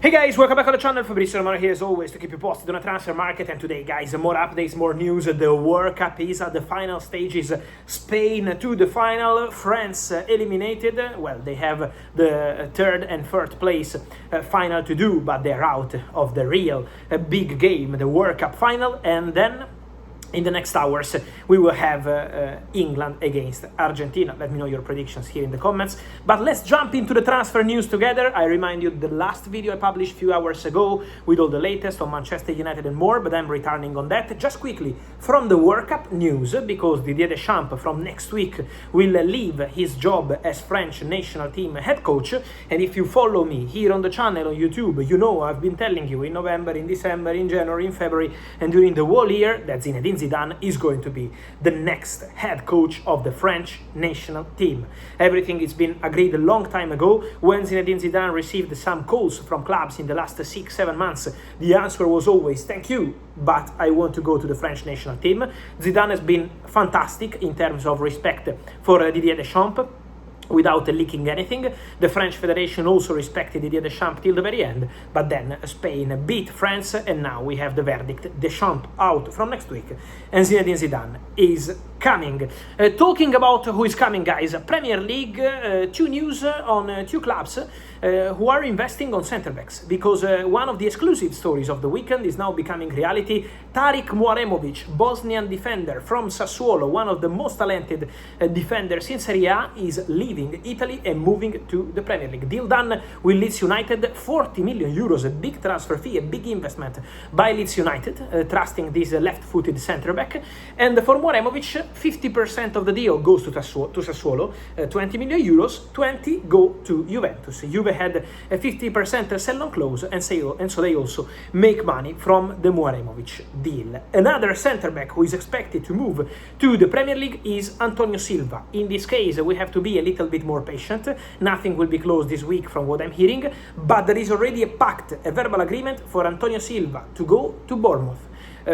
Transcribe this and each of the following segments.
Hey guys, welcome back on the channel. Fabrizio Romano here as always to keep you posted on the transfer market. And today, guys, more updates, more news. The World Cup is at the final stages. Spain to the final. France eliminated. Well, they have the third and fourth place final to do, but they're out of the real big game, the World Cup final. And then in the next hours, we will have England against Argentina. Let me know your predictions here in the comments. But let's jump into the transfer news together. I remind you the last video I published a few hours ago with all the latest on Manchester United and more, but I'm returning on that. Just quickly, from the World Cup news, because Didier Deschamps from next week will leave his job as French national team head coach. And if you follow me here on the channel, on YouTube, you know I've been telling you in November, in December, in January, in February, and during the whole year that Zinedine Zidane is going to be the next head coach of the French national team. Everything has been agreed a long time ago. When Zinedine Zidane received some calls from clubs in the last 6-7 months, the answer was always thank you, but I want to go to the French national team. Zidane has been fantastic in terms of respect for Didier Deschamps, without leaking anything. The French Federation also respected Didier Deschamps till the very end, but then Spain beat France, and now we have the verdict: Deschamps out from next week, and Zinedine Zidane is coming. Talking about who is coming, guys, Premier League, two news on two clubs who are investing on centre-backs, because one of the exclusive stories of the weekend is now becoming reality. Tarik Muaremovic, Bosnian defender from Sassuolo, one of the most talented defenders in Serie A, is leaving Italy and moving to the Premier League. Deal done with Leeds United, 40 million euros, a big transfer fee, a big investment by Leeds United, trusting this left-footed centre-back. And for Muaremovic, 50% of the deal goes to Sassuolo, 20 million euros, 20 go to Juventus. Juve had a 50% sell-on clause, and so they also make money from the Muaremovic deal. Another centre-back who is expected to move to the Premier League is Antonio Silva. In this case, we have to be a little bit more patient. Nothing will be closed this week from what I'm hearing, but there is already a pact, a verbal agreement for Antonio Silva to go to Bournemouth.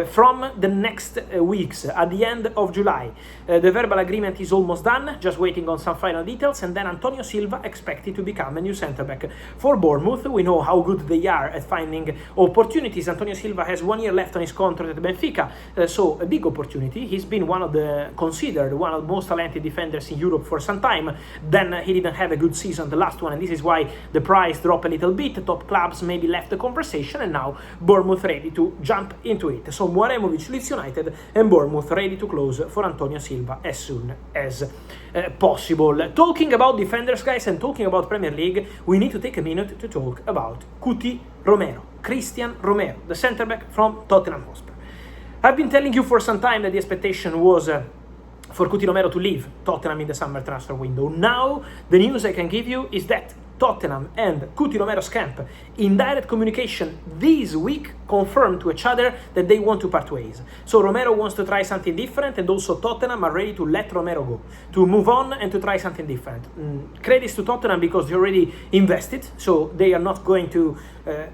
From the next weeks, at the end of July. The verbal agreement is almost done, just waiting on some final details, and then Antonio Silva expected to become a new centre-back for Bournemouth. We know how good they are at finding opportunities. Antonio Silva has 1 year left on his contract at Benfica, so a big opportunity. He's been considered one of the most talented defenders in Europe for some time. Then he didn't have a good season, the last one, and this is why the price dropped a little bit. Top clubs maybe left the conversation, and now Bournemouth ready to jump into it. So Muaremovic, Leeds United, and Bournemouth ready to close for Antonio Silva as soon as possible. Talking about defenders, guys, and talking about Premier League, we need to take a minute to talk about Cuti Romero, Christian Romero, the centre-back from Tottenham Hotspur. I've been telling you for some time that the expectation was for Cuti Romero to leave Tottenham in the summer transfer window. Now, the news I can give you is that Tottenham and Cuti Romero's camp, in direct communication this week, confirmed to each other that they want to part ways. So Romero wants to try something different, and also Tottenham are ready to let Romero go, to move on and to try something different. Credits to Tottenham because they already invested, so they are not going to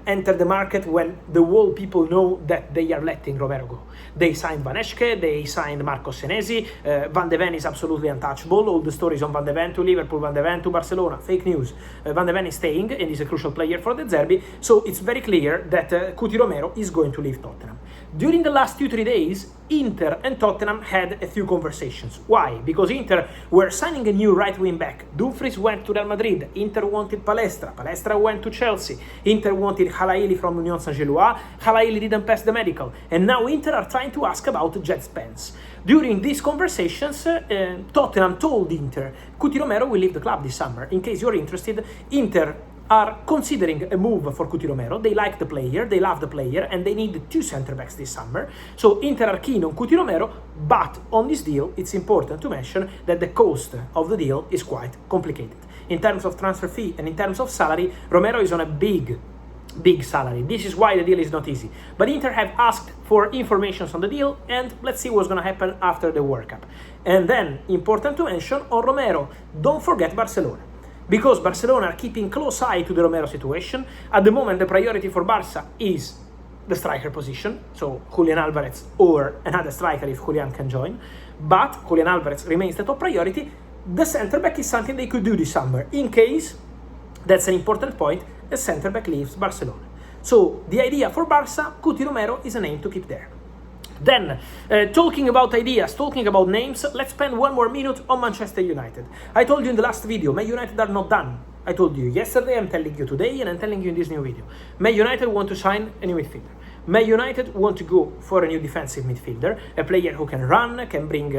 enter the market when the whole people know that they are letting Romero go. They signed Van Eschke, they signed Marco Senesi, Van de Ven is absolutely untouchable. All the stories on Van de Ven to Liverpool, Van de Ven to Barcelona, fake news. Van de Ven is staying and is a crucial player for the Zerbi, so it's very clear that Cuti Romero is going to leave Tottenham. During the last 2-3 days, Inter and Tottenham had a few conversations. Why? Because Inter were signing a new right-wing back. Dumfries went to Real Madrid. Inter wanted Palestra. Palestra went to Chelsea. Inter wanted Halaili from Union Saint-Gilloise. Halaili didn't pass the medical. And now Inter are trying to ask about Jet Spence. During these conversations, Tottenham told Inter, Cuti Romero will leave the club this summer. In case you're interested, Inter are considering a move for Cuti Romero. They like the player, they love the player, and they need 2 centre-backs this summer. So Inter are keen on Cuti Romero, but on this deal, it's important to mention that the cost of the deal is quite complicated. In terms of transfer fee and in terms of salary, Romero is on a big salary. This is why the deal is not easy. But Inter have asked for information on the deal, and let's see what's going to happen after the World Cup. And then, important to mention, on Romero, don't forget Barcelona. Because Barcelona are keeping close eye to the Romero situation. At the moment, the priority for Barça is the striker position, so Julián Alvarez or another striker if Julián can join. But Julián Alvarez remains the top priority. The centre-back is something they could do this summer, in case, that's an important point, a centre-back leaves Barcelona. So the idea for Barça, Cuti Romero is a name to keep there. Then, talking about ideas, talking about names, let's spend one more minute on Manchester United. I told you in the last video, Man United are not done. I told you yesterday, I'm telling you today, and I'm telling you in this new video. Man United want to sign a new midfielder. Man United want to go for a new defensive midfielder, a player who can run, can bring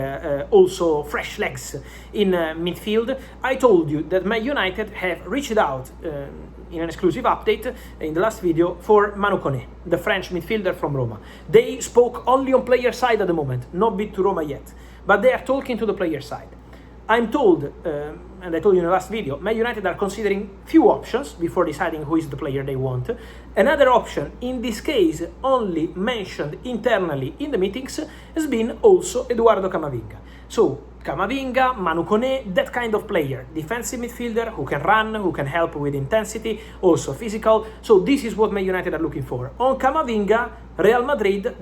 also fresh legs in midfield. I told you that Man United have reached out in an exclusive update in the last video for Manu Koné, the French midfielder from Roma. They spoke only on player side at the moment, not bid to Roma yet, but they are talking to the player side. I'm told, and I told you in the last video, Man United are considering few options before deciding who is the player they want. Another option, in this case only mentioned internally in the meetings, has been also Eduardo Camavinga. So, Camavinga, Manu Koné, that kind of player, defensive midfielder who can run, who can help with intensity, also physical. So this is what Man United are looking for. On Camavinga, Real Madrid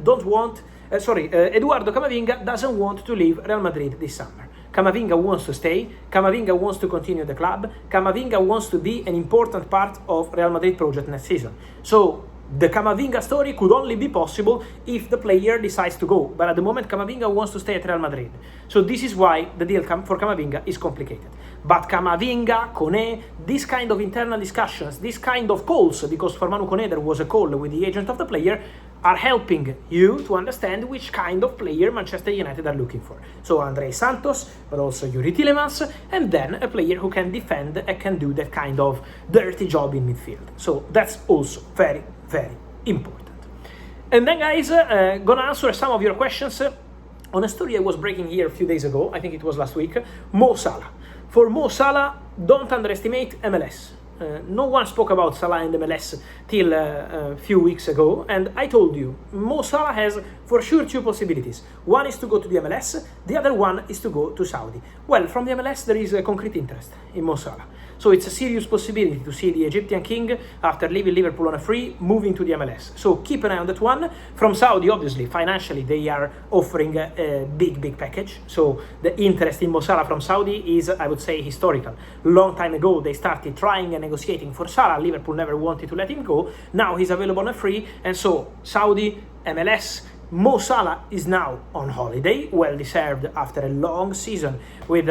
Eduardo Camavinga doesn't want to leave Real Madrid this summer. Camavinga wants to stay, Camavinga wants to continue the club, Camavinga wants to be an important part of Real Madrid project next season. So the Camavinga story could only be possible if the player decides to go, but at the moment Camavinga wants to stay at Real Madrid. So this is why the deal for Camavinga is complicated. But Camavinga, Koné, this kind of internal discussions, this kind of calls, because for Manu Koné there was a call with the agent of the player, are helping you to understand which kind of player Manchester United are looking for. So Andrei Santos, but also Yuri Tielemans, and then a player who can defend and can do that kind of dirty job in midfield. So that's also very, very important. And then guys, gonna answer some of your questions on a story I was breaking here a few days ago, I think it was last week, Mo Salah. For Mo Salah, don't underestimate MLS. No one spoke about Salah and MLS till a few weeks ago, and I told you, Mo Salah has for sure two possibilities. One is to go to the MLS, the other one is to go to Saudi. Well, from the MLS there is a concrete interest in Mo Salah. So it's a serious possibility to see the Egyptian king, after leaving Liverpool on a free, moving to the MLS. So keep an eye on that one. From Saudi, obviously, financially, they are offering a big package. So the interest in Mo Salah from Saudi is, I would say, historical. Long time ago, they started trying and negotiating for Salah. Liverpool never wanted to let him go. Now he's available on a free. And so Saudi, MLS, Mo Salah is now on holiday, well deserved after a long season with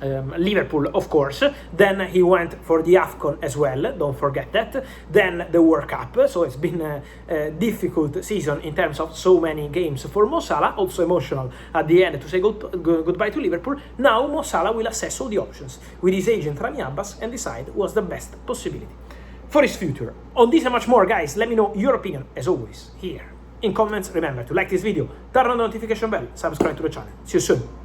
Liverpool, of course. Then he went for the AFCON as well, don't forget that. Then the World Cup, so it's been a difficult season in terms of so many games for Mo Salah, also emotional at the end to say goodbye to Liverpool. Now Mo Salah will assess all the options with his agent Rami Abbas and decide what's the best possibility for his future. On this and much more, guys, let me know your opinion, as always, here in comments. Remember to like this video, turn on the notification bell, subscribe to the channel. See you soon.